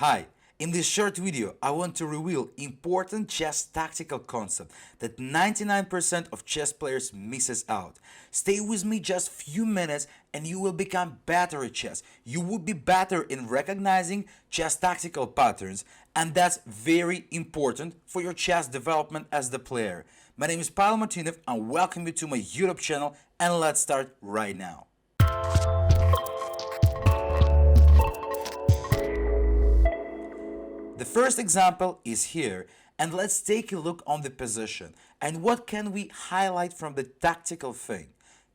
Hi, in this short video I want to reveal important chess tactical concept that 99% of chess players misses out. Stay with me just few minutes and you will become better at chess. You will be better in recognizing chess tactical patterns, and that's very important for your chess development as the player. My name is Pavel Martinov and welcome you to my YouTube channel, and let's start right now. The first example is here, and let's take a look on the position and what can we highlight from the tactical thing.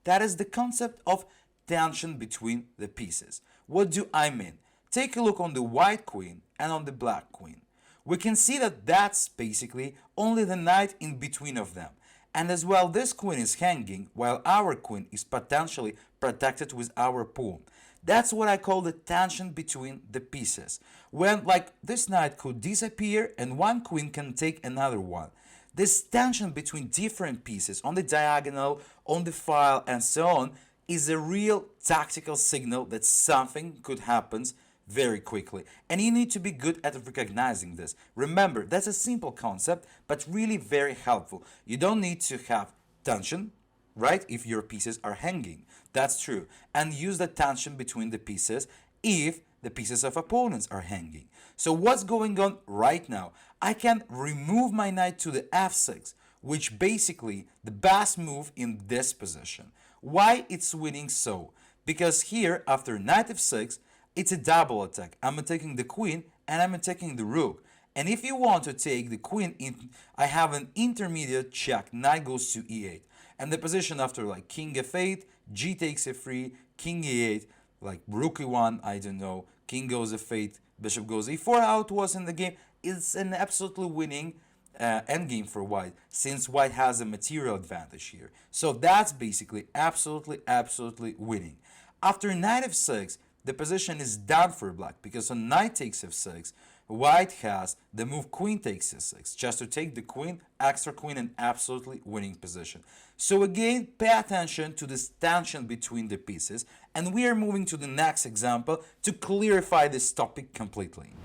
That is the concept of tension between the pieces. What do I mean? Take a look on the white queen and on the black queen. We can see that that's basically only the knight in between of them. And as well, this queen is hanging while our queen is potentially protected with our pawn. That's what I call the tension between the pieces. When like this knight could disappear and one queen can take another one. This tension between different pieces on the diagonal, on the file and so on is a real tactical signal that something could happen very quickly, and you need to be good at recognizing this. Remember, that's a simple concept but really very helpful. You don't need to have tension, right, if your pieces are hanging. That's true. And use the tension between the pieces if the pieces of opponents are hanging. So what's going on right now? I can remove my knight to the f6, which basically the best move in this position. Why it's winning so? Because here after knight f6 it's a double attack. I'm attacking the queen and I'm attacking the rook. And if you want to take the queen in, I have an intermediate check. Knight goes to e8. And the position after like king f8, g takes f3, king e8, like rook e1, I don't know, king goes f8, bishop goes e4, how it was in the game. It's an absolutely winning endgame for white, since white has a material advantage here. So that's basically absolutely winning. After knight f6, the position is done for black, because on knight takes f6, white has the move queen takes f6, just to take the queen, extra queen, an absolutely winning position. So again, pay attention to this tension between the pieces, and we are moving to the next example to clarify this topic completely.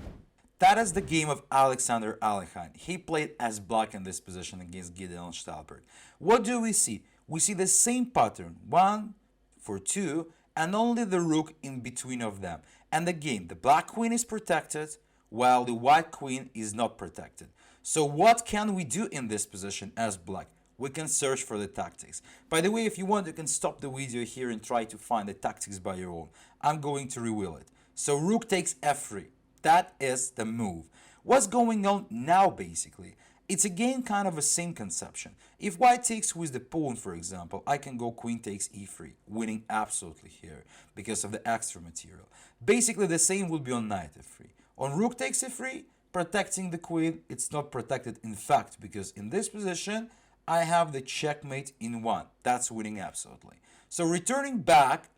That is the game of Alexander Alekhine. He played as black in this position against Gideon Stahlberg. What do we see? We see the same pattern, 1 for 2, and only the rook in between of them. And again, the black queen is protected while the white queen is not protected. So what can we do in this position as black? We can search for the tactics. By the way, if you want, you can stop the video here and try to find the tactics by your own. I'm going to reveal it. So rook takes f3. That is the move. What's going on now basically? It's again kind of a same conception. If white takes with the pawn, for example, I can go queen takes e3, winning absolutely here because of the extra material. Basically the same will be on knight f3. On rook takes f3, protecting the queen, it's not protected in fact, because in this position I have the checkmate in 1. That's winning absolutely. So returning back,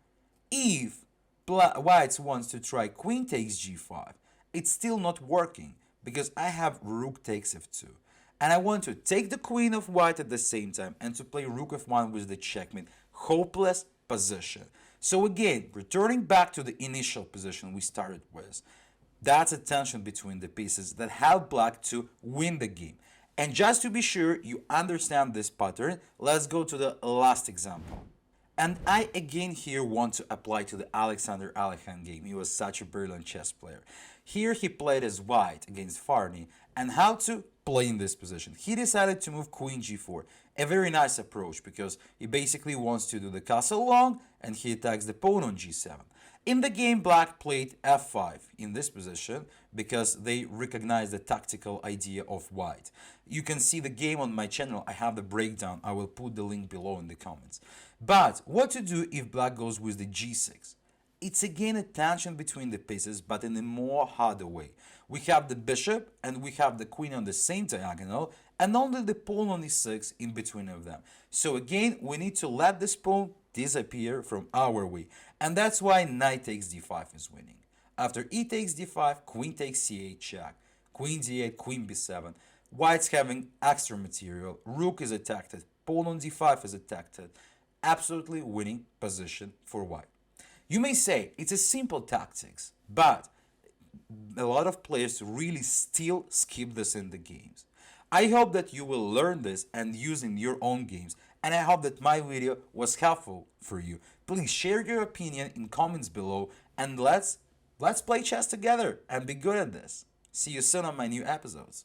if white wants to try queen takes g5, it's still not working because I have rook takes f2. And I want to take the queen of white at the same time and to play rook f1 with the checkmate. Hopeless position. So again, returning back to the initial position we started with, that's a tension between the pieces that help black to win the game. And just to be sure you understand this pattern, let's go to the last example. And I again here want to apply to the Alexander Alekhine game. He was such a brilliant chess player. Here he played as white against Farney, and how to play in this position. He decided to move queen g4, a very nice approach because he basically wants to do the castle long and he attacks the pawn on g7. In the game, black played f5 in this position because they recognize the tactical idea of white. You can see the game on my channel. I have the breakdown. I will put the link below in the comments. But what to do if black goes with the g6? It's again a tension between the pieces, but in a more harder way. We have the bishop and we have the queen on the same diagonal, and only the pawn on e6 in between of them. So again, we need to let this pawn disappear from our way, and that's why knight takes d5 is winning. After e takes d5, queen takes c8 check, queen d8, queen b7. White's having extra material, rook is attacked, pawn on d5 is attacked. Absolutely winning position for white. You may say it's a simple tactics, but a lot of players really still skip this in the games. I hope that you will learn this and use in your own games, and I hope that my video was helpful for you. Please share your opinion in comments below, and let's play chess together and be good at this. See you soon on my new episodes.